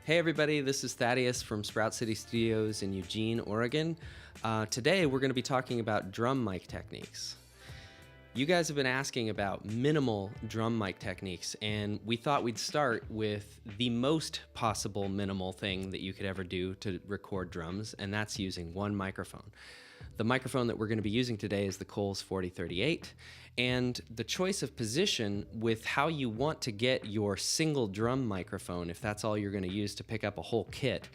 Hey everybody, this is Thaddeus from Sprout City Studios in Eugene, Oregon. Today we're going to be talking about drum mic techniques. You guys have been asking about minimal drum mic techniques, and we thought we'd start with the most possible minimal thing that you could ever do to record drums, and that's using one microphone. The microphone that we're going to be using today is the Coles 4038, and the choice of position with how you want to get your single drum microphone, if that's all you're going to use to pick up a whole kit,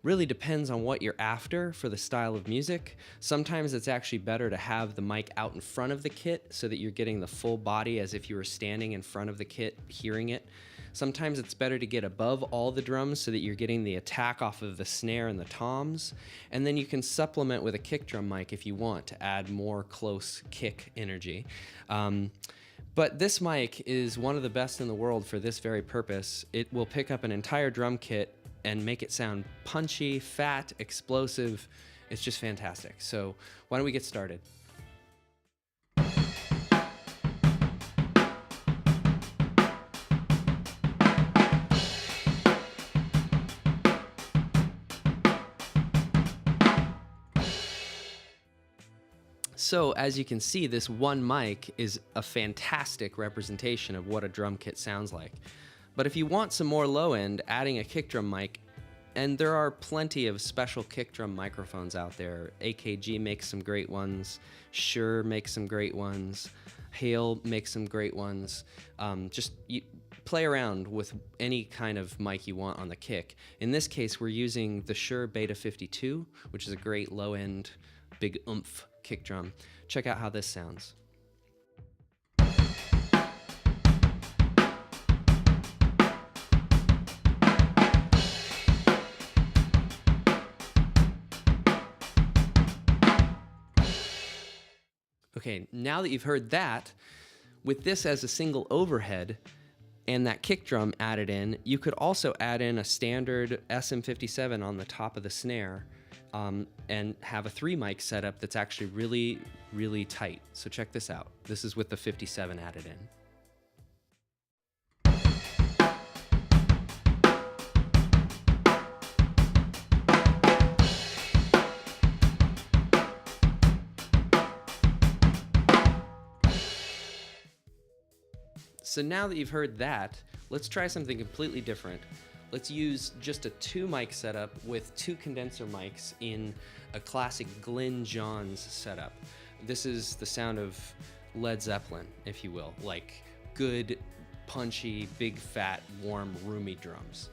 really depends on what you're after for the style of music. Sometimes it's actually better to have the mic out in front of the kit so that you're getting the full body as if you were standing in front of the kit hearing it. Sometimes it's better to get above all the drums so that you're getting the attack off of the snare and the toms. And then you can supplement with a kick drum mic if you want to add more close kick energy. But this mic is one of the best in the world for this very purpose. It will pick up an entire drum kit and make it sound punchy, fat, explosive. It's just fantastic. So why don't we get started? So as you can see, this one mic is a fantastic representation of what a drum kit sounds like. But if you want some more low end, adding a kick drum mic, and there are plenty of special kick drum microphones out there. AKG makes some great ones, Shure makes some great ones, Hale makes some great ones. Play around with any kind of mic you want on the kick. In this case, we're using the Shure Beta 52, which is a great low end, big oomph kick drum. Check out how this sounds. Okay, now that you've heard that, with this as a single overhead and that kick drum added in, you could also add in a standard SM57 on the top of the snare and have a 3-mic setup that's actually really, really tight. So check this out. This is with the 57 added in. So now that you've heard that, let's try something completely different. Let's use just a 2-mic setup with 2 condenser mics in a classic Glyn Johns setup. This is the sound of Led Zeppelin, if you will, like good, punchy, big, fat, warm, roomy drums.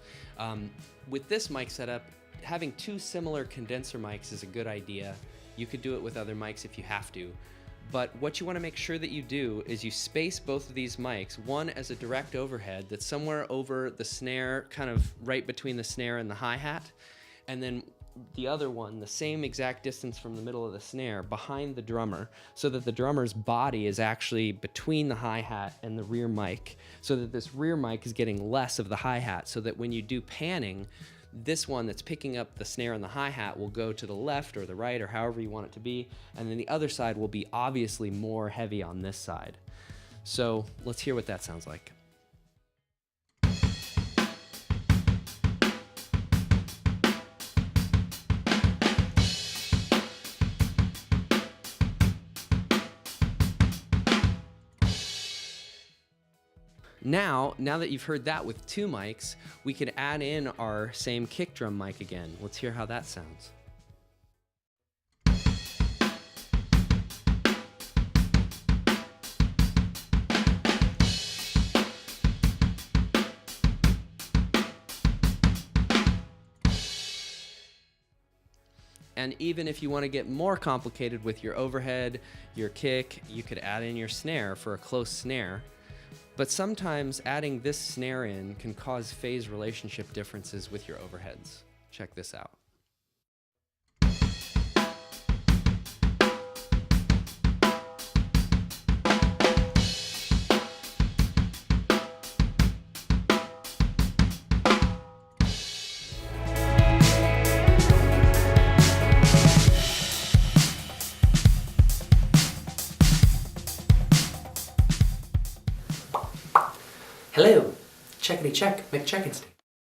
With this mic setup, having 2 similar condenser mics is a good idea. You could do it with other mics if you have to. But what you want to make sure that you do is you space both of these mics, one as a direct overhead that's somewhere over the snare, kind of right between the snare and the hi-hat, and then the other one, the same exact distance from the middle of the snare, behind the drummer, so that the drummer's body is actually between the hi-hat and the rear mic, so that this rear mic is getting less of the hi-hat, so that when you do panning, this one that's picking up the snare and the hi-hat will go to the left or the right or however you want it to be, and then the other side will be obviously more heavy on this side. So let's hear what that sounds like. Now that you've heard that with 2 mics, we could add in our same kick drum mic again. Let's hear how that sounds. And even if you want to get more complicated with your overhead, your kick, you could add in your snare for a close snare. But sometimes adding this snare in can cause phase relationship differences with your overheads. Check this out. Hello, checkity check, McCheckinsty.